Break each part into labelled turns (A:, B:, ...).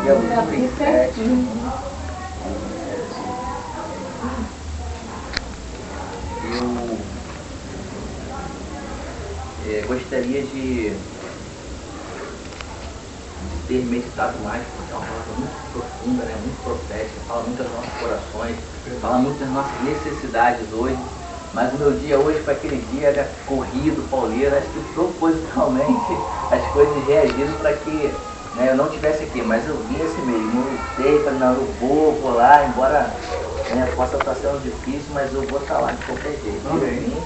A: Dia 27. Eu gostaria de ter meditado mais, porque é uma palavra muito profunda, né? Muito profética, fala muito aos nossos corações, fala muito das nossas necessidades hoje. Mas o meu dia hoje foi aquele dia, né, corrido, pauleiro, acho que propositalmente as coisas reagiram para que, né, eu não estivesse aqui, mas eu vim esse mês, não lutei, falei, não, eu vou lá, embora, né, possa estar sendo difícil, mas eu vou estar lá de qualquer jeito. Eu vim,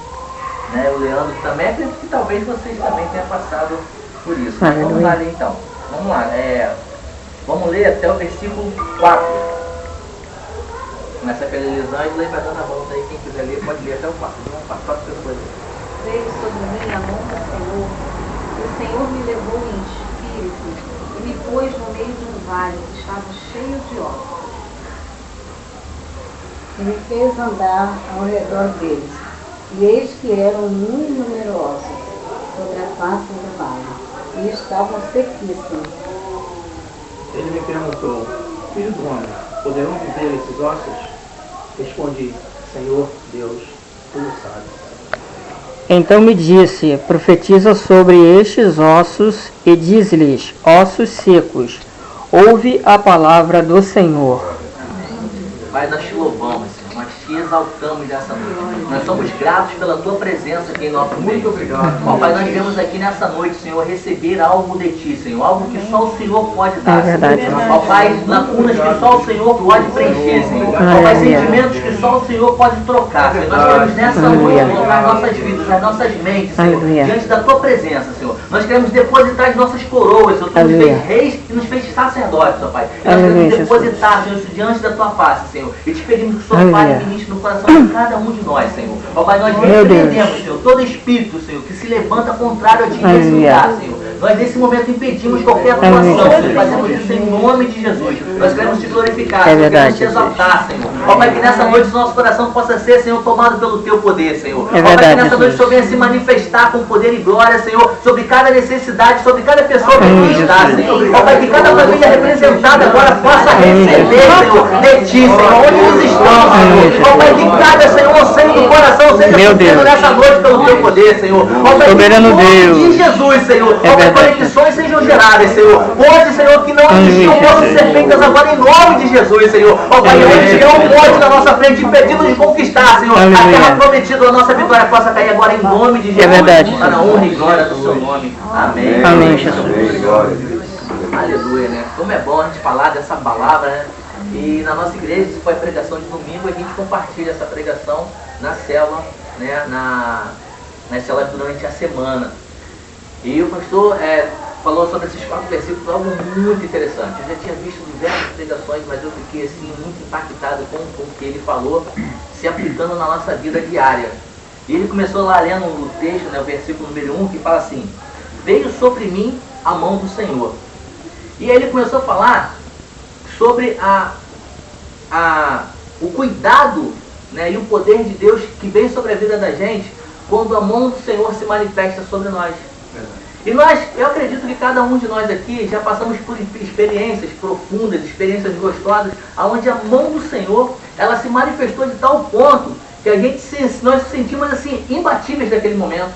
A: né, o Leandro também, acredito que talvez vocês também tenham passado por isso. Mas vamos lá ler então. Vamos lá, vamos ler até o versículo 4. Começa pela Elisângela e vai dando a volta aí, quem quiser ler pode ler até o 4. Vamos para 4 pessoas.
B: Veio sobre mim a mão do Senhor, e o Senhor me levou em espírito e me pôs no meio de um vale que estava cheio de ossos.
C: E me fez andar ao redor deles, e eis que eram muito numerosos sobre a face do vale, e estavam sequíssimos.
D: Ele me perguntou: Filho do homem, poderão viver esses ossos? Respondi: Senhor Deus, tu sabes.
E: Então me disse: profetiza sobre estes ossos e diz-lhes: ossos secos, ouve a palavra do Senhor.
A: Pai, nós te louvamos, Senhor, nós te exaltamos nessa noite. Nós somos gratos pela tua presença aqui em nosso meio.
D: Muito obrigado.
A: Ó Pai, nós viemos aqui nessa noite, Senhor, receber algo de ti, Senhor, algo que só o Senhor pode dar.
E: É verdade.
A: Senhor. Ó Pai, lacunas que só o Senhor pode preencher, Senhor. Ó Pai, sentimentos que só o Senhor pode trocar, Senhor. Nós queremos nessa noite colocar as nossas vidas, as nossas mentes, Senhor, diante da tua presença, Senhor. Nós queremos depositar as nossas coroas, Senhor. Tu nos fez reis e nos fez sacerdotes, ó Pai. E nós queremos depositar, Senhor, isso diante da tua face, Senhor. E te pedimos que o Senhor Pai ministre no coração de cada um de nós, Senhor. Ó Pai, nós repreendemos, Senhor, todo espírito, Senhor, que se levanta contrário a ti nesse lugar, Senhor. Nós nesse momento impedimos qualquer atuação, Senhor. Fazemos isso em nome de Jesus. Nós queremos te glorificar, Senhor, queremos te exaltar, Senhor. Ó Pai, que nessa noite o nosso coração possa ser, Senhor, tomado pelo teu poder, Senhor. Ó Pai, que nessa noite o Senhor venha se manifestar com poder e glória, Senhor, sobre cada necessidade, sobre cada pessoa que aqui está, Senhor. Ó Pai, que cada família representada agora possa receber, Senhor, de ti, Senhor, onde eles estão, Senhor. Ó Pai, que cada, Senhor, seio do coração seja cumprido nessa noite pelo teu poder, Senhor. Ó Pai, que em nome de Jesus, Senhor, ó Pai, conexões sejam geradas, Senhor. Hoje, Senhor, que não existiam possam ser feitas agora em nome de Jesus, Senhor. Ó Pai, hoje tiver um monte na nossa frente impedindo de conquistar, Senhor. A terra prometida, a nossa vitória possa cair agora em nome de Jesus.
E: É verdade.
A: Para a honra e glória do seu nome. Amém.
E: Amém, Jesus.
A: Aleluia, né? Como é bom a gente falar dessa palavra, né? E na nossa igreja, se foi a pregação de domingo, a gente compartilha essa pregação na célula, né? Nas células durante a semana. E o pastor falou sobre esses 4 versículos, algo muito interessante. Eu já tinha visto diversas pregações, mas eu fiquei assim muito impactado com o que ele falou, se aplicando na nossa vida diária. E ele começou lá lendo o texto, né, o versículo número 1, que fala assim: veio sobre mim a mão do Senhor. E aí ele começou a falar sobre o cuidado, né, e o poder de Deus que vem sobre a vida da gente quando a mão do Senhor se manifesta sobre nós. E eu acredito que cada um de nós aqui já passamos por experiências profundas, experiências gostosas, onde a mão do Senhor, ela se manifestou de tal ponto que nós nos sentimos assim, imbatíveis naquele momento.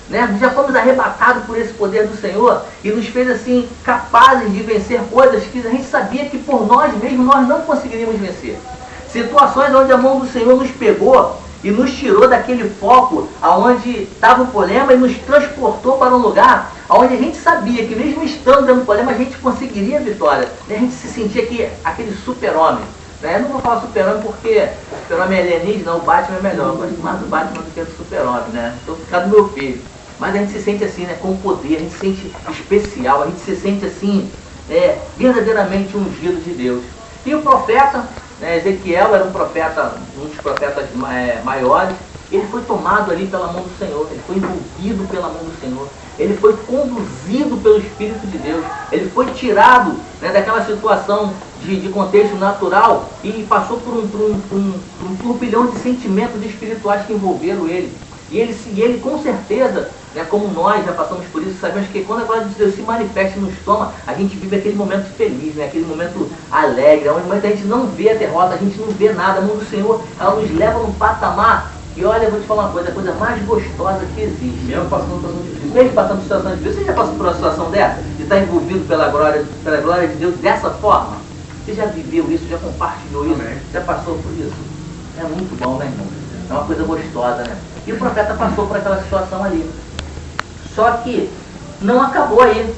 A: Né? Já fomos arrebatados por esse poder do Senhor e nos fez assim, capazes de vencer coisas que a gente sabia que por nós mesmos nós não conseguiríamos vencer. Situações onde a mão do Senhor nos pegou e nos tirou daquele foco aonde estava o problema e nos transportou para um lugar onde a gente sabia que mesmo estando dentro do problema a gente conseguiria a vitória. E a gente se sentia aquele super-homem. Né? Eu não vou falar super-homem porque o super-homem é alienígena, o Batman é melhor. Eu gosto mais do Batman do que do super-homem, né? Estou por causa do meu filho. Mas a gente se sente assim, né, com poder, a gente se sente especial, a gente se sente assim, verdadeiramente ungido de Deus. E o profeta, né, Ezequiel era um dos profetas maiores, ele foi tomado ali pela mão do Senhor, ele foi envolvido pela mão do Senhor, ele foi conduzido pelo Espírito de Deus, ele foi tirado, né, daquela situação de contexto natural e passou por um turbilhão de sentimentos espirituais que envolveram ele. E ele com certeza né? Como nós já passamos por isso, sabemos que quando a glória de Deus se manifesta e nos toma, a gente vive aquele momento feliz, né? Aquele momento alegre, onde a gente não vê a derrota, a gente não vê nada. A mão do Senhor, ela nos leva num patamar que, olha, eu vou te falar uma coisa, a coisa mais gostosa que existe.
D: Mesmo passando por situação difícil.
A: Mesmo passando por situação difícil, você já passou por uma situação dessa? De estar envolvido pela glória de Deus dessa forma? Você já viveu isso, já compartilhou isso,
D: Amém.
A: já passou por isso? É muito bom, né, irmão? É uma coisa gostosa, né? E o profeta passou por aquela situação ali. Só que não acabou aí.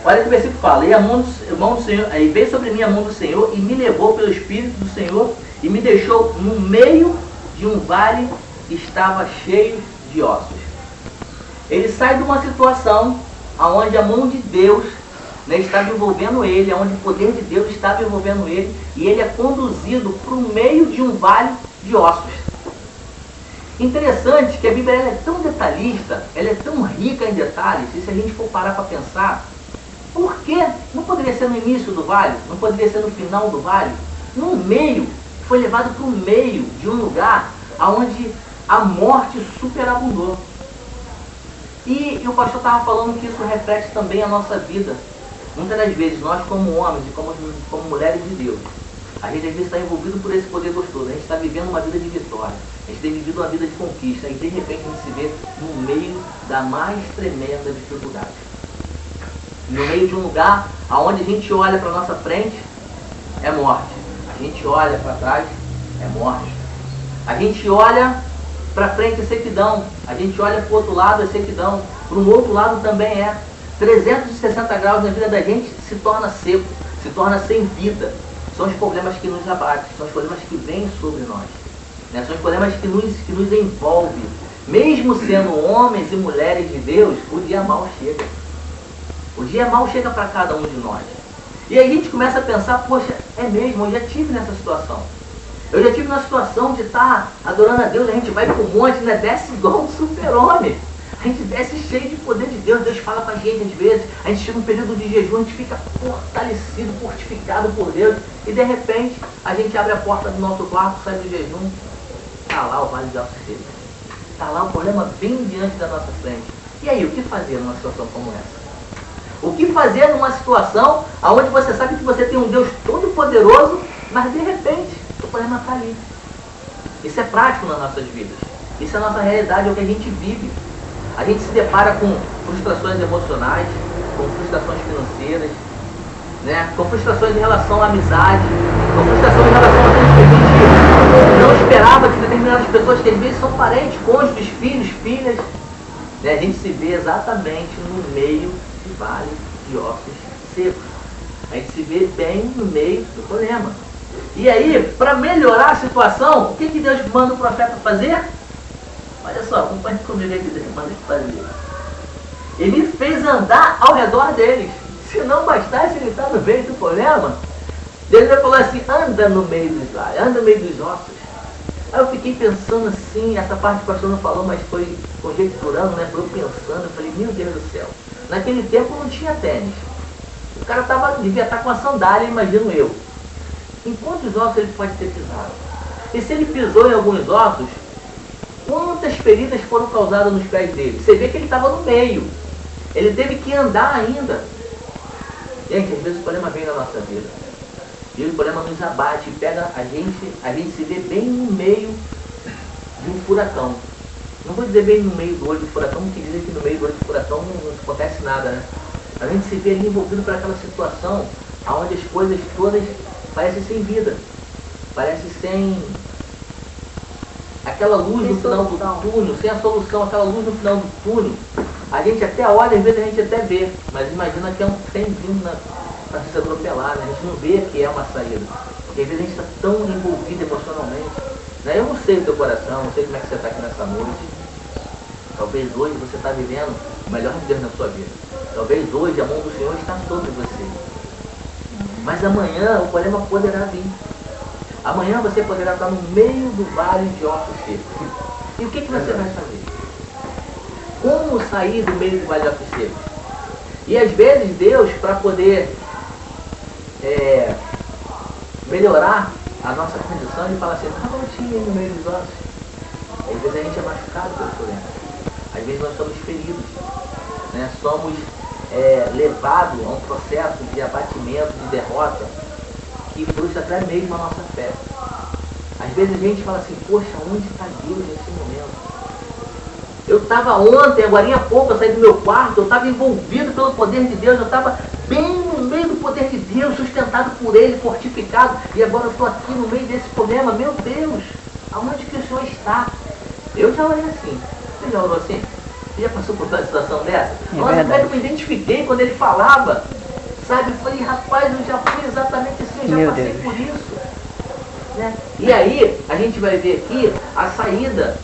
A: Olha que o versículo fala: e a mão do Senhor, aí veio sobre mim a mão do Senhor e me levou pelo Espírito do Senhor e me deixou no meio de um vale que estava cheio de ossos. Ele sai de uma situação onde a mão de Deus, né, estava envolvendo ele, onde o poder de Deus estava envolvendo ele, e ele é conduzido para o meio de um vale de ossos. Interessante que a Bíblia ela é tão detalhista, ela é tão rica em detalhes, e se a gente for parar para pensar, por que não poderia ser no início do vale? Não poderia ser no final do vale? No meio, foi levado para o meio de um lugar onde a morte superabundou. E o pastor estava falando que isso reflete também a nossa vida. Muitas das vezes, nós como homens e como mulheres de Deus, a gente às vezes está envolvido por esse poder gostoso, a gente está vivendo uma vida de vitória, a gente tem vivido uma vida de conquista, e de repente a gente se vê no meio da mais tremenda dificuldade. No meio de um lugar onde a gente olha para a nossa frente, é morte. A gente olha para trás, é morte. A gente olha para frente, é sequidão. A gente olha para o outro lado, é sequidão. Para um outro lado também é. 360 graus na vida da gente se torna seco, se torna sem vida. São os problemas que nos abatem, são os problemas que vêm sobre nós, né? São os problemas que nos envolvem. Mesmo sendo homens e mulheres de Deus, o dia mal chega. O dia mal chega para cada um de nós. E aí a gente começa a pensar, poxa, é mesmo, eu já tive nessa situação. Eu já tive na situação de estar adorando a Deus, a gente vai para o monte, né? Desce igual um super-homem. A gente desce cheio de poder de Deus, Deus fala com a gente às vezes, a gente chega num período de jejum, a gente fica fortalecido, fortificado por Deus, e de repente a gente abre a porta do nosso quarto, sai do jejum, está lá o vale de ossos secos, está lá o problema bem diante da nossa frente. E aí, o que fazer numa situação como essa? O que fazer numa situação onde você sabe que você tem um Deus todo poderoso, mas de repente o problema está ali? Isso é prático nas nossas vidas, isso é a nossa realidade, é o que a gente vive. A gente se depara com frustrações emocionais, com frustrações financeiras, né? Com frustrações em relação à amizade, com frustrações em relação a coisas que a gente não esperava de determinadas pessoas, que às vezes são parentes, cônjuges, filhos, filhas. Né? A gente se vê exatamente no meio de vale de ossos secos. A gente se vê bem no meio do problema. E aí, para melhorar a situação, o que Deus manda o profeta fazer? Olha só, acompanhe comigo aqui, Deus manda ele fazer. Ele fez andar ao redor deles. Se não bastasse ele estar no meio do problema, Deus vai falar assim, anda no meio dos vales, anda no meio dos ossos. Aí eu fiquei pensando assim, essa parte que o pastor não falou, mas foi conjecturando, né? Foi eu pensando, eu falei, meu Deus do céu. Naquele tempo não tinha tênis. O cara devia estar com a sandália, imagino eu. Em quantos ossos ele pode ter pisado? E se ele pisou em alguns ossos, quantas feridas foram causadas nos pés dele? Você vê que ele estava no meio. Ele teve que andar ainda. Gente, às vezes o problema vem na nossa vida. E o problema nos abate, pega a gente se vê bem no meio de um furacão. Não vou dizer bem no meio do olho do furacão, porque dizem que no meio do olho do furacão não acontece nada, né? A gente se vê ali envolvido por aquela situação onde as coisas todas parecem sem vida. Parecem sem aquela luz no final do túnel, sem a solução, aquela luz no final do túnel. A gente até olha, às vezes a gente até vê, mas imagina que é um trenzinho para se atropelar, né? A gente não vê que é uma saída. Porque às vezes a gente está tão envolvido emocionalmente. Né? Eu não sei o teu coração, não sei como é que você está aqui nessa noite. Talvez hoje você está vivendo o melhor de Deus na sua vida. Talvez hoje a mão do Senhor está sobre você. Mas amanhã o problema poderá vir. Amanhã você poderá estar no meio do vale de ossos secos. E o que você vai fazer? Como sair do meio do vale de ossos secos? E às vezes Deus, para poder melhorar a nossa condição, Ele fala assim, voltinha no meio dos ossos. Às vezes a gente é machucado pelo problema. Às Às vezes nós somos feridos, né? Somos levados a um processo de abatimento, de derrota, que frustra até mesmo a nossa fé. Às vezes a gente fala assim, poxa, onde está Deus nesse momento? Eu estava ontem, agora há pouco, eu saí do meu quarto, eu estava envolvido pelo poder de Deus, eu estava bem no meio do poder de Deus, sustentado por Ele, fortificado, e agora eu estou aqui no meio desse problema. Meu Deus, aonde que o Senhor está? Eu já orei assim. Você já orou assim? Você já passou por uma situação dessa? Nossa, como é que eu me identifiquei quando ele falava? Sabe, eu falei, rapaz, eu já fui exatamente assim, eu já passei por isso. Né? E aí, a gente vai ver aqui a saída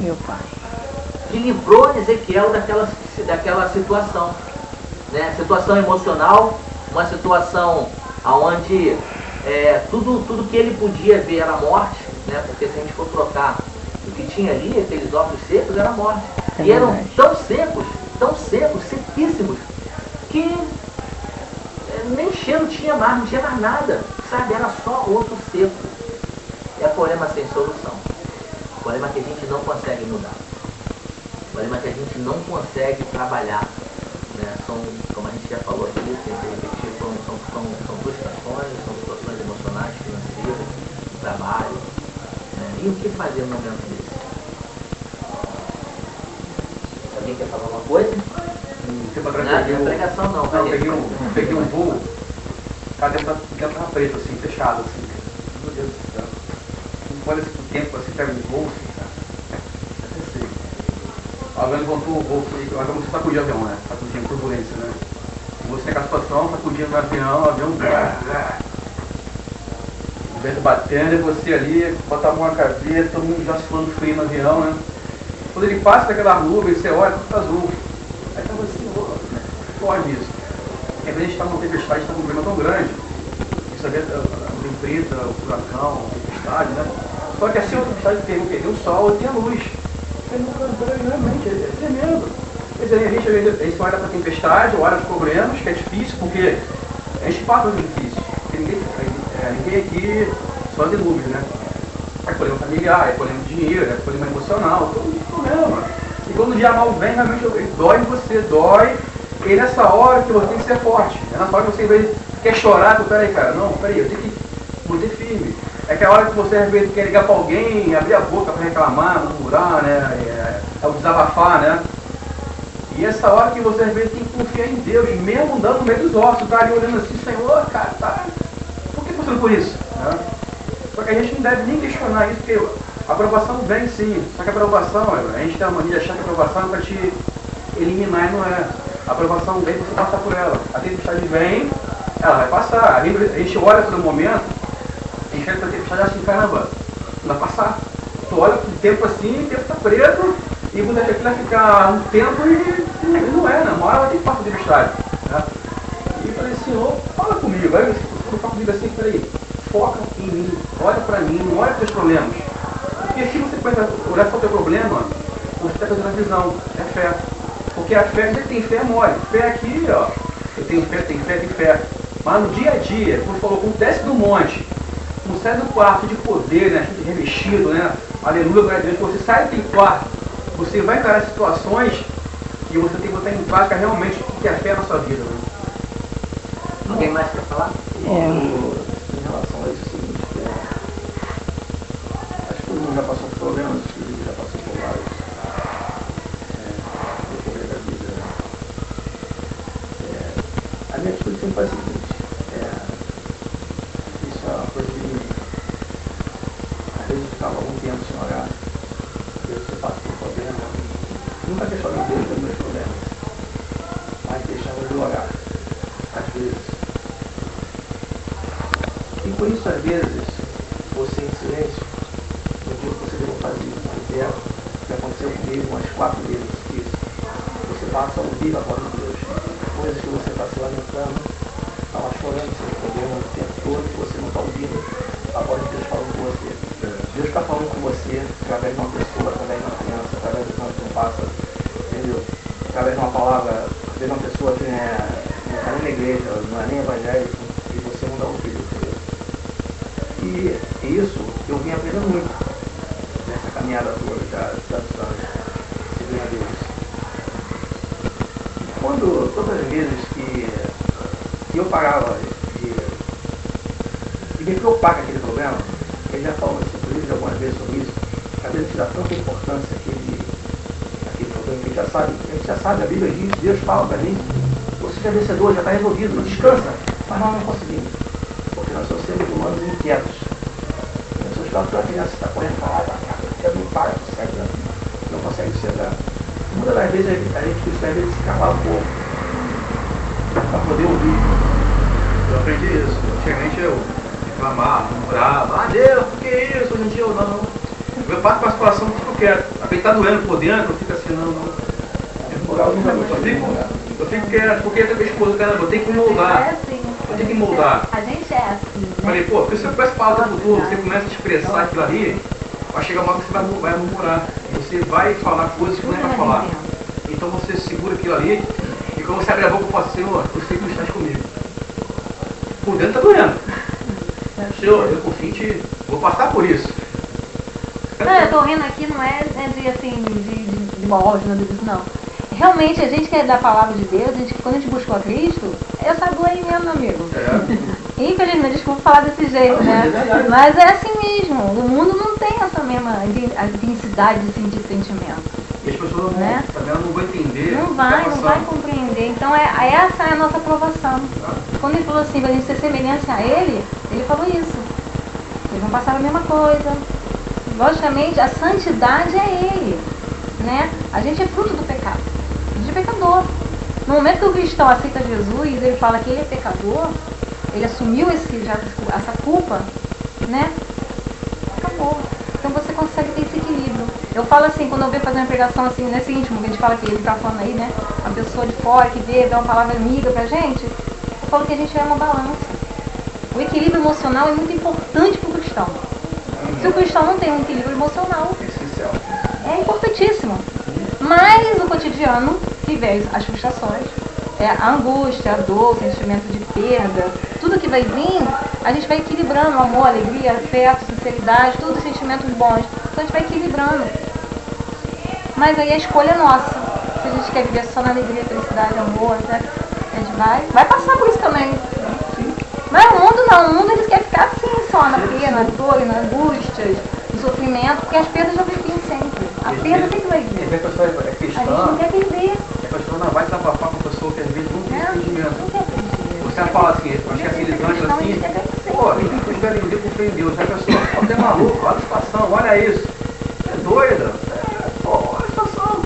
A: que livrou Ezequiel daquela situação. Né? Situação emocional, uma situação onde tudo que ele podia ver era morte, né? Porque se a gente for trocar o que tinha ali, aqueles ossos secos, era morte. E eram tão secos, sequíssimos, que nem cheiro tinha mais, não tinha mais nada, sabe? Era só osso seco. É problema sem solução. Problema que a gente não consegue mudar. Problema que a gente não consegue trabalhar. Né? São, como a gente já falou aqui, sem se repetir, são frustrações, são situações emocionais, financeiras, trabalho. Né? E o que fazer no momento desse? Alguém quer falar alguma coisa?
F: Tempo atrás
A: Não, pregação não.
F: Não, peguei um voo, tá dentro da preta, assim, fechado, assim. Meu Deus do céu. Não pode esse tempo, assim, pega um voo, assim, cara. Eu pensei. Alguém levantou o voo, agora você sacudir o avião, né? Sacudindo, turbulência, né? E você naquela situação, sacudindo o avião, o vento batendo, e você ali, botar a mão na cabeça, todo mundo já suando frio no avião, né? Quando ele passa daquela nuvem, você olha, tudo tá azul. Aí tá assim, pode isso. Às vezes a gente está numa tempestade, está com um problema tão grande. Isso é a nuvem preta, o furacão, a tempestade, né? Só que assim, a tempestade perdeu o sol e tem a luz. Realmente, é tremendo. Quer dizer, a gente olha para a tempestade, olha para os problemas, que é difícil, porque a gente passa por difícil. Porque ninguém aqui só dilúvio, né? É problema familiar, é problema de dinheiro, é problema emocional, todo tipo de problema. E quando o dia mal vem, realmente ele dói em você, dói. E é nessa hora que você tem que ser forte. É nessa hora que você quer chorar, peraí, cara, não, peraí, eu tenho que manter firme. É aquela hora que você às vezes quer ligar para alguém, abrir a boca para reclamar, murmurar, né? É o desabafar, né? E essa hora que você às vezes tem que confiar em Deus, mesmo andando no meio dos ossos, tá ali olhando assim, Senhor, cara, tá. Por que passando por isso? Né? Só que a gente não deve nem questionar isso, porque a aprovação vem sim. Só que a aprovação, a gente tem uma mania de achar que a aprovação é para te eliminar e não é. A aprovação vem para você passar por ela. A tempestade vem, ela vai passar. A gente olha todo momento, a gente olha para a tempestade assim, caramba, não vai passar. Tu olha pro tempo assim, o tempo está preto, e você acha que vai ficar um tempo e não é, né? Uma hora vai ter que passar a tempestade. Né? E eu falei, Senhor, fala comigo. Aí eu falo comigo assim, peraí, foca em mim, olha para mim, não olha para os problemas. Porque se você começa a olhar para o teu problema, você está fazendo a visão, é fé. Porque a fé, você tem fé, mole. Fé aqui, ó, eu tenho fé, tem fé, tem fé. Mas no dia a dia, como falou, quando desce do monte, quando sai do quarto de poder, né, revestido, né, aleluia, glória a Deus, você sai daquele quarto, você vai encarar situações que você tem que botar em prática realmente o que é a fé na sua vida. Né?
A: Alguém mais quer falar?
G: Em relação a isso, é o seguinte, acho que todo mundo já passou por problemas, já passou por vários decorrer da vida. A minha atitude sempre foi a seguinte, isso é uma coisa de mim. Às vezes eu ficava algum tempo sem orar, Deus, você passa por problema, nunca questionei Deus pelos meus problemas, mas deixava de orar, às vezes. E por isso, às vezes, você em silêncio, no dia que você deve fazer um inverno, que aconteceu comigo umas 4 vezes isso, você passa a ouvir a voz de Deus. Coisas que você está se lamentando, está lá chorando seus problemas o tempo todo, que você não está ouvindo a voz de Deus falando com você. Deus está falando com você através de uma pessoa, através de uma criança, através de um pássaro, entendeu? Através de uma palavra, através de uma pessoa que não está nem na igreja, não é nem evangélico, e você não dá ouvido. E isso eu vim aprendendo muito nessa caminhada toda, já tantos anos, seguindo a Deus. todas as vezes que eu pagava de me preocupar com aquele problema, ele já falou nesse livro algumas vezes sobre isso, às vezes a gente dá tanta importância àquele problema que a gente já sabe, a Bíblia diz, Deus fala pra gente, você já é vencedor, já está resolvido, descansa, mas nós não conseguimos, porque nós somos seres humanos inquietos. As pessoas falam que a criança está correndo para lá, não para, não consegue chegar. Muitas das vezes a gente precisa se calar um pouco para poder ouvir.
F: Eu aprendi isso. Antigamente eu reclamava, murmurava, Deus, por que isso? Hoje em dia eu não. Eu passo para a situação que eu quero. A peito está doendo por dentro, eu fico assim, não. Eu fico quieto, porque a minha esposa, caramba, eu tenho que moldar. Eu tenho que moldar.
B: A gente é assim, né?
F: Falei, pô, porque se você começa a falar o tempo todo, você começa a expressar aquilo ali, vai chegar uma hora que você vai murmurar. Você vai falar coisas que não é para falar. Então você segura aquilo ali, e quando você abre a boca, eu falo, Senhor, eu sei que tu estás comigo. Por dentro está doendo. Senhor, eu confio em ti, vou passar por isso.
B: Não, eu tô rindo aqui, não é de assim, de ódio, nada disso, não. Realmente, a gente que é da palavra de Deus, quando a gente buscou a Cristo, é essa dor aí mesmo, meu amigo. Infelizmente, desculpa falar desse jeito, né? Mas é assim mesmo. O mundo não tem essa mesma intensidade de sentir sentimento.
F: E as pessoas
B: né?
F: também não vão entender.
B: Não vai compreender. Então, essa é a nossa aprovação. Quando ele falou assim, para a gente ser semelhante a ele, ele falou isso. Eles vão passar a mesma coisa. Logicamente, a santidade é ele. Né? A gente é fruto do pecado. A gente é pecador. No momento que o cristão aceita Jesus, ele fala que ele é pecador, ele assumiu essa culpa, né? Acabou. Então você consegue ter esse equilíbrio. Eu falo assim, quando eu venho fazer uma pregação assim, nesse íntimo, que a gente fala que ele está falando aí, né? Uma pessoa de fora que vê, dá uma palavra amiga pra gente, eu falo que a gente é uma balança. O equilíbrio emocional é muito importante para o cristão. Se o cristão não tem um equilíbrio emocional, é importantíssimo. Mas no cotidiano, viver as frustrações, a angústia, a dor, o sentimento de perda, tudo que vai vir, a gente vai equilibrando, amor, alegria, afeto, sinceridade, todos os sentimentos bons. Então a gente vai equilibrando. Mas aí a escolha é nossa. Se a gente quer viver só na alegria, felicidade, amor, né? A gente vai passar por isso também. Mas o mundo não, o mundo eles quer ficar assim só, na perda, na dor, na angústia, no sofrimento, porque as perdas já vêm sempre. A perda sempre vai vir.
F: A pessoa é cristã,
B: a gente não quer perder.
F: A pessoa não vai desabafar com a pessoa que às vezes não tem entendimento.
B: Não quer perder.
F: Você vai falar assim, acho que aqueles anjos assim, pô, eu tenho que esperar em Deus, confio em Deus. Aí a pessoa, pô, você é maluco, olha a situação, olha isso. É doida. Pô, olha a situação.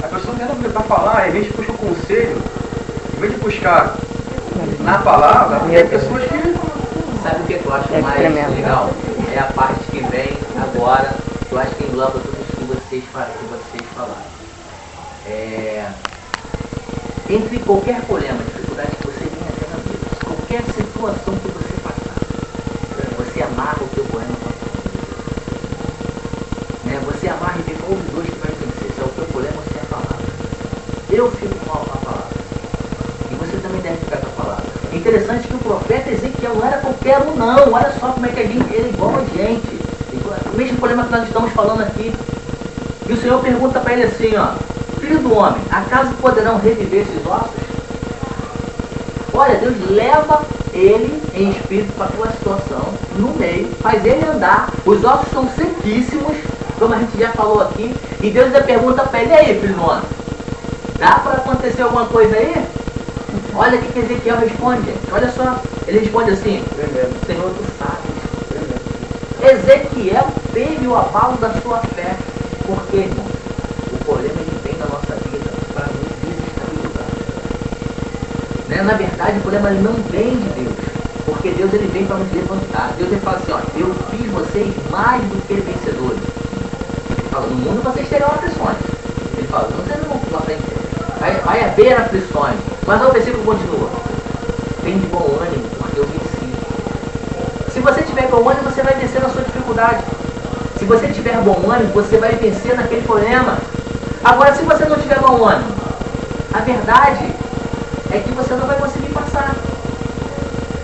F: A pessoa não quer para falar, em vez de buscar o conselho, em vez de buscar na palavra, tem pessoas que...
A: Sabe o que eu acho mais legal? É a parte que vem agora, que eu acho que engloba tudo isso que vocês falaram. Entre qualquer problema, dificuldade que você venha ter na vida, qualquer situação que você passar, você amarra o teu problema com a palavra. Você amarra e vê qual dos dois que vai vencer, se é o teu problema ou se é a palavra. Eu fico com a palavra. E você também deve ficar com a palavra. É interessante que o profeta Ezequiel não era qualquer um, não. Olha só como é que a gente é igual a gente. O mesmo problema que nós estamos falando aqui. E o Senhor pergunta para ele assim, ó: filho do homem, acaso poderão reviver esses ossos? Olha, Deus leva ele em espírito para a tua situação, no meio, faz ele andar. Os ossos são sequíssimos, como a gente já falou aqui. E Deus ainda pergunta para ele: e aí, filho do homem, dá para acontecer alguma coisa aí? Olha o que Ezequiel responde, gente. Olha só, ele responde assim: Senhor, tu sabes. Ezequiel teve o abalo da sua fé. Por quê, irmão? O problema ele vem na nossa vida para nos desestabilizar. Na verdade, o problema ele não vem de Deus, porque Deus ele vem para nos levantar. Deus ele fala assim: ó, eu fiz vocês mais do que vencedores. Ele fala: no mundo vocês terão aflições. Ele fala: não, vocês não vão para frente. Vai haver aflições. Mas o versículo continua: tem de bom ânimo, porque eu venci. Se você tiver bom ânimo, você vai vencer na sua dificuldade. Se você tiver bom ânimo, você vai vencer naquele problema. Agora, se você não tiver bom ânimo, a verdade é que você não vai conseguir passar.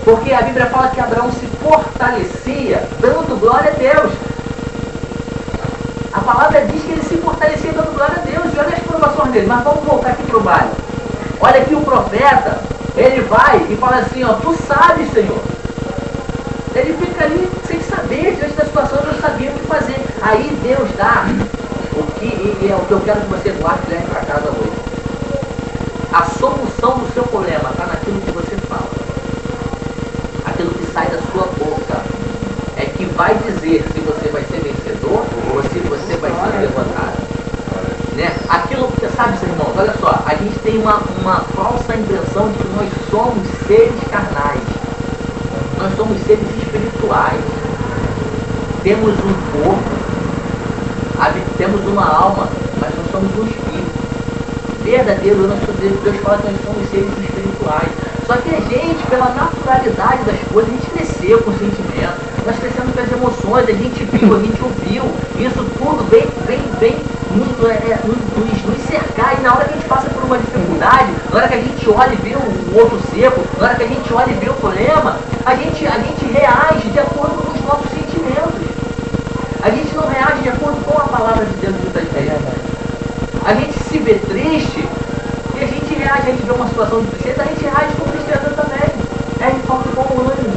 A: Porque a Bíblia fala que Abraão se fortalecia dando glória a Deus. A palavra diz que ele se fortalecia dando glória a Deus. E olha as provações dele. Mas vamos voltar aqui para o baile. Olha aqui o profeta, ele vai e fala assim, ó, tu sabes, Senhor. Ele fica ali sem saber, diante da situação, ele não sabia o que fazer. Aí Deus dá o que, e é o que eu quero que você guarde e leve para casa hoje. A solução do seu problema está naquilo que você fala. Aquilo que sai da sua boca é que vai dizer se você vai ser vencedor ou se você vai ser derrotado. Né? Aquilo que, sabe, irmãos, olha só, a gente tem uma falsa impressão de que nós somos seres carnais. Nós somos seres espirituais. Temos um corpo, temos uma alma, mas nós somos um espírito. Verdadeiro, Deus fala que nós somos seres espirituais. Só que a gente, pela naturalidade das coisas, a gente cresceu com sentimento, nós crescemos com as emoções, a gente viu, a gente ouviu. Isso tudo vem nos cercar, e na hora que a gente passa por uma dificuldade, na hora que a gente olha e vê o outro seco, na hora que a gente olha e vê o problema, a gente reage de acordo com os nossos sentimentos. A gente não reage de acordo com a palavra de Deus muitas vezes. A gente se vê triste e a gente reage, a gente vê uma situação de tristeza, a gente reage com tristeza também. Aí ele fala com bom ânimo.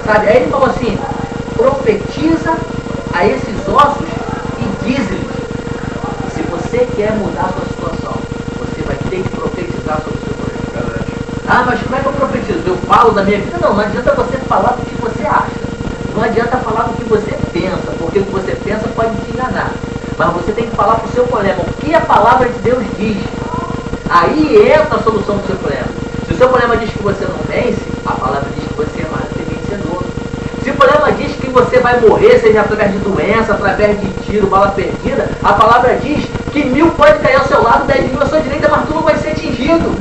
A: Sabe? Aí ele falou assim, profetiza a esses ossos e diz-lhes, se você quer mudar a sua situação, você vai ter que profetizar sobre o seu problema. Ah, mas como é que eu profetizo? Eu falo da minha vida? Não, não adianta você falar do que você acha. Não adianta falar do que você pensa, porque o que você pensa pode te enganar. Mas você tem que falar para o seu problema o que a palavra de Deus diz. Aí entra a solução do seu problema. Se o seu problema diz que você não vence, a palavra diz que você é mais do que vencedor. Se o problema diz que você vai morrer, seja através de doença, através de tiro, bala perdida, a palavra diz que 1000 pode cair ao seu lado, 10.000 à sua direita, mas tu não vai ser atingido.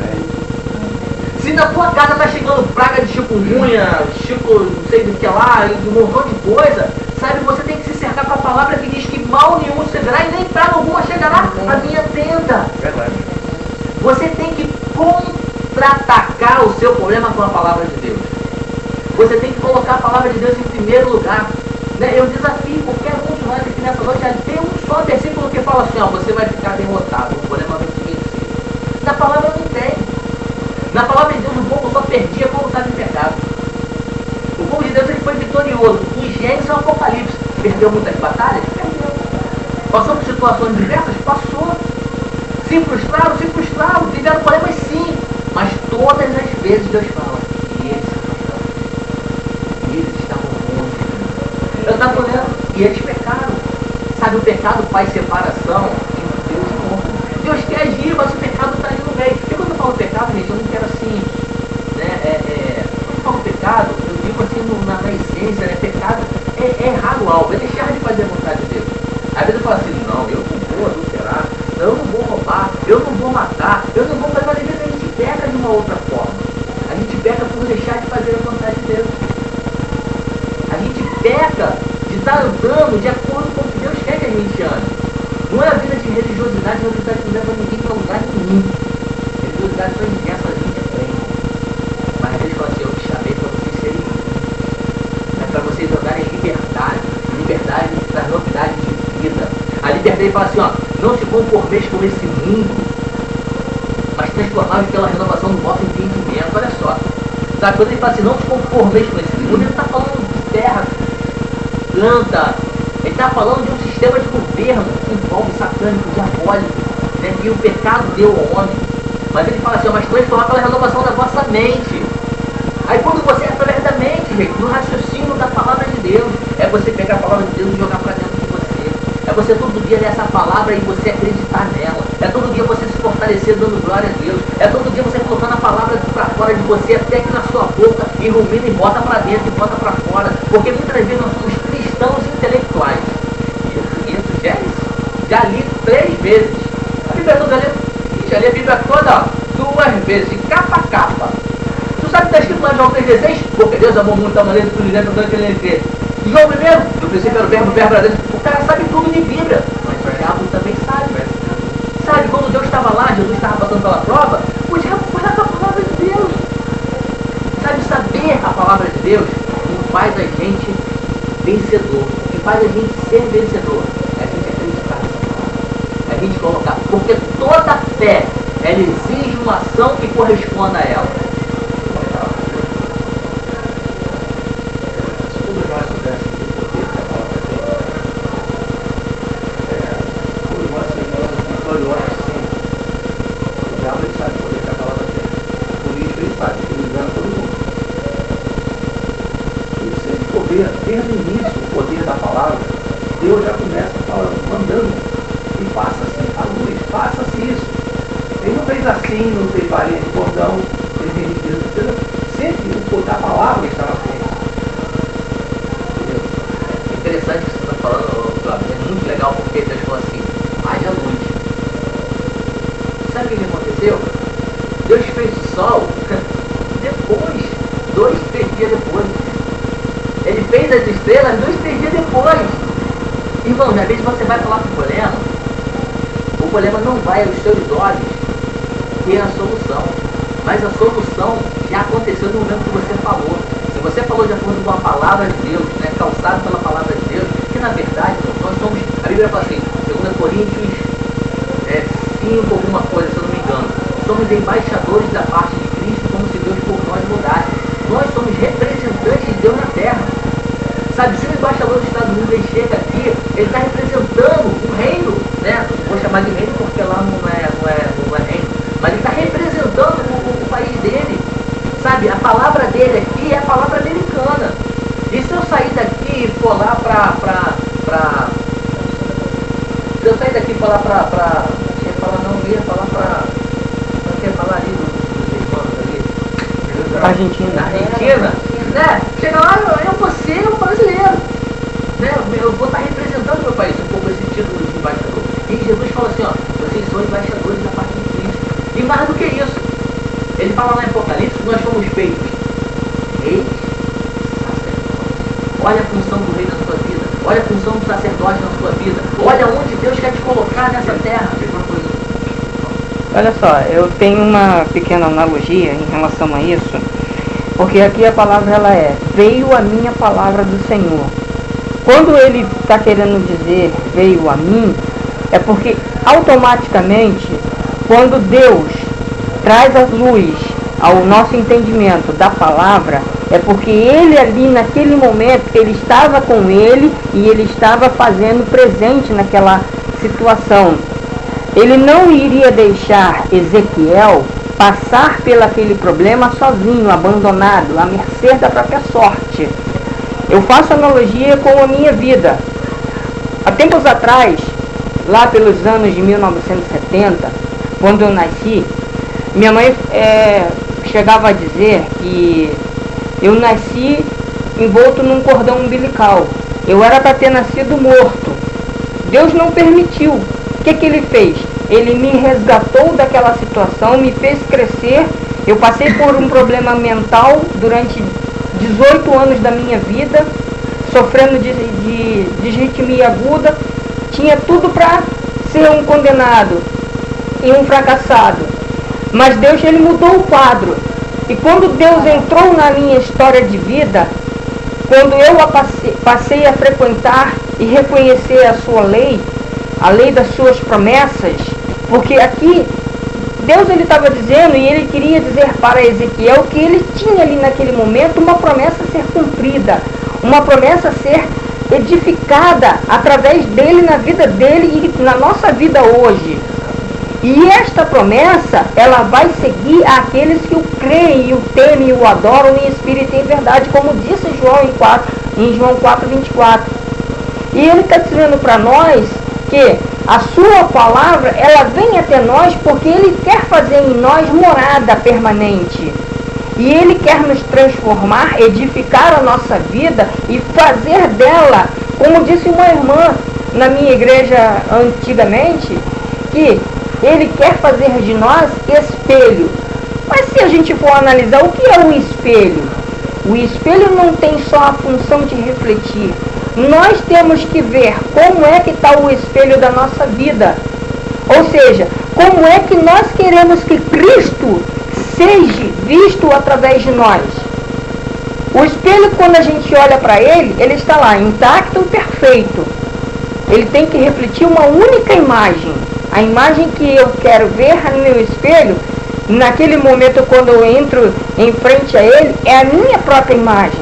A: Se na tua casa está chegando praga de chikungunya, não sei do que lá, um montão de coisa, sabe, você tem que se cercar com a palavra que diz que mal nenhum chegará e nem praga alguma chegará à minha tenda.
F: Verdade.
A: Você tem que contra-atacar o seu problema com a palavra de Deus. Você tem que colocar a palavra de Deus em primeiro lugar. Né? Eu desafio qualquer um de nós aqui nessa noite a ter um só versículo que fala assim, ó, você vai ficar derrotado, o problema vai te vencer. Na palavra não tem. Na palavra de Deus o povo só perdia quando estava em pecado. O povo de Deus ele foi vitorioso. Em Gênesis ao Apocalipse. Perdeu muitas batalhas? Perdeu. Passou por situações diversas? Passou. Se frustraram? Se frustraram. Tiveram problemas? Sim. Mas todas as vezes Deus fala. E eles se frustraram. E eles estavam longe. Eu estava olhando. E eles pecaram. Sabe, o pecado faz separação entre Deus e o homem. Deus quer agir, mas o pecado está ali no meio. E quando eu falo pecado, gente, eu não quero assim, né, quando eu falo pecado, eu digo assim na essência, né, pecado é errar o alvo, é deixar de fazer a vontade de Deus. Às vezes eu falo assim, não, eu não vou adulterar, não, eu não vou roubar, eu não vou matar, eu não vou fazer, mas às vezes a gente peca de uma outra forma. A gente peca por deixar de fazer a vontade de Deus. A gente peca de estar andando de acordo com o que Deus quer que a gente ande. Não é a vida de religiosidade, religiosidade não leva ninguém para lugar nenhum. Religiosidade só ingessa a gente aprende. Mas Deus fala assim, eu te chamei para vocês serem livres. É para vocês andarem em liberdade. Liberdade das novidades de vida. A liberdade fala assim, ó, não se conformeis com esse mundo, mas transformai-vos pela renovação do vosso entendimento. Olha só. Sabe, quando ele fala assim, não se conformeis com esse mundo, ele está falando de terra, planta. Ele está falando de um sistema de governo que envolve satânico, diabólico, né, que o pecado deu ao homem. Mas ele fala assim, mas transformar pela renovação da vossa mente. Aí quando você é através da mente, gente, no raciocínio da palavra de Deus, é você pegar a palavra de Deus e jogar para dentro de você. É você todo dia ler essa palavra e você acreditar nela. É todo dia você se fortalecer dando glória a Deus. É todo dia você colocando a palavra para fora de você, até que na sua boca, e rumina e bota para dentro e bota para fora. Porque muitas vezes nós somos cristãos intelectuais. Isso, já li 3 vezes. A Bíblia toda já li a Bíblia toda 2 vezes, de capa a capa. Tu sabe que está escrito lá em João 3,16? Porque Deus amou muito a maneira que tu lhe tanto que ele crê. João primeiro, no princípio era o verbo era Deus. O cara sabe tudo de Bíblia, mas o diabo também sabe. Sabe, quando Deus estava lá, Jesus estava passando pela prova, o diabo foi lá para a palavra de Deus. Sabe, saber a palavra de Deus não faz a gente vencedor. O que faz a gente ser vencedor é a gente acreditar nessa palavra. É a gente colocar. Porque toda fé ela exige uma ação que corresponda a ela.
G: Se todos nós soubéssemos o poder que a palavra tem, todos nós seríamos vitoriosos sempre. O diabo ele sabe o poder que a palavra tem. O político ele sabe que ele engana todo mundo. E se ele for ver desde o início o poder da palavra, Deus já começa falando, mandando, e passa-se a luz, passa-se isso. Ele não fez assim, não fez varinha de cordão, ele fez riqueza, sempre o poder da palavra está na frente. Entendeu?
A: É interessante o que você está falando, Flávio. É muito legal porque Deus falou assim, haja luz. Sabe o que aconteceu? Deus fez o sol depois, 2, 3 dias depois. Ele fez as estrelas 2, 3 dias depois. Irmão, às vezes você vai falar com o problema não vai aos seus olhos ter a solução. Mas a solução já aconteceu no momento que você falou. Se você falou de acordo com a palavra de Deus, né, calçado pela palavra de Deus, que na verdade nós somos, a Bíblia fala assim, 2 Coríntios 5, alguma coisa, se eu não me engano, somos embaixadores da parte de Cristo, como se Deus por nós mudasse. Nós somos representantes de Deus na terra. Sabe, se o embaixador dos Estados Unidos ele chega aqui, ele está representando o reino, né? Vou chamar de reino porque lá não é reino, mas ele está representando o país dele. Sabe, a palavra dele aqui é a palavra americana. E se eu sair daqui e for lá se eu sair daqui e falar não ia falar não quer falar ali dos irmãos ali. Argentina, né? Chega lá, eu vou ser um brasileiro, né? Eu vou estar representando meu país, um pouco esse título de embaixador. E Jesus fala assim, ó, vocês são embaixadores da parte de Cristo. E mais do que isso, ele fala lá em Apocalipse que nós fomos feitos reis, sacerdotes. Olha a função do rei na sua vida, olha a função do sacerdote na sua vida, olha onde Deus quer te colocar nessa terra.
E: Olha só, eu tenho uma pequena analogia em relação a isso, porque aqui a palavra ela veio a minha palavra do Senhor. Quando ele está querendo dizer veio a mim, é porque automaticamente, quando Deus traz a luz ao nosso entendimento da palavra, é porque ele ali naquele momento, ele estava com ele e ele estava fazendo presente naquela situação. Ele não iria deixar Ezequiel passar pelaquele problema sozinho, abandonado, à mercê da própria sorte. Eu faço analogia com a minha vida. Há tempos atrás, lá pelos anos de 1970, quando eu nasci, minha mãe chegava a dizer que eu nasci envolto num cordão umbilical. Eu era para ter nascido morto. Deus não permitiu. O que ele fez? Ele me resgatou daquela situação, me fez crescer. Eu passei por um problema mental durante 18 anos da minha vida, sofrendo de disritmia aguda. Tinha tudo para ser um condenado e um fracassado. Mas Deus, ele mudou o quadro. E quando Deus entrou na minha história de vida, quando eu passei a frequentar e reconhecer a sua lei, a lei das suas promessas, porque aqui Deus ele estava dizendo e ele queria dizer para Ezequiel que ele tinha ali naquele momento uma promessa a ser cumprida, uma promessa a ser edificada através dele, na vida dele e na nossa vida hoje. E esta promessa, ela vai seguir aqueles que o creem, e o temem, e o adoram em espírito e em verdade, como disse João em João 4:24. E ele está dizendo para nós que a sua palavra, ela vem até nós porque ele quer fazer em nós morada permanente. E ele quer nos transformar, edificar a nossa vida e fazer dela, como disse uma irmã na minha igreja antigamente, que ele quer fazer de nós espelho. Mas se a gente for analisar, o que é o espelho? O espelho não tem só a função de refletir. Nós temos que ver como é que está o espelho da nossa vida. Ou seja, como é que nós queremos que Cristo seja visto através de nós. O espelho, quando a gente olha para ele, ele está lá, intacto e perfeito. Ele tem que refletir uma única imagem, A imagem que eu quero ver no meu espelho, naquele momento quando eu entro em frente a ele, é a minha própria imagem.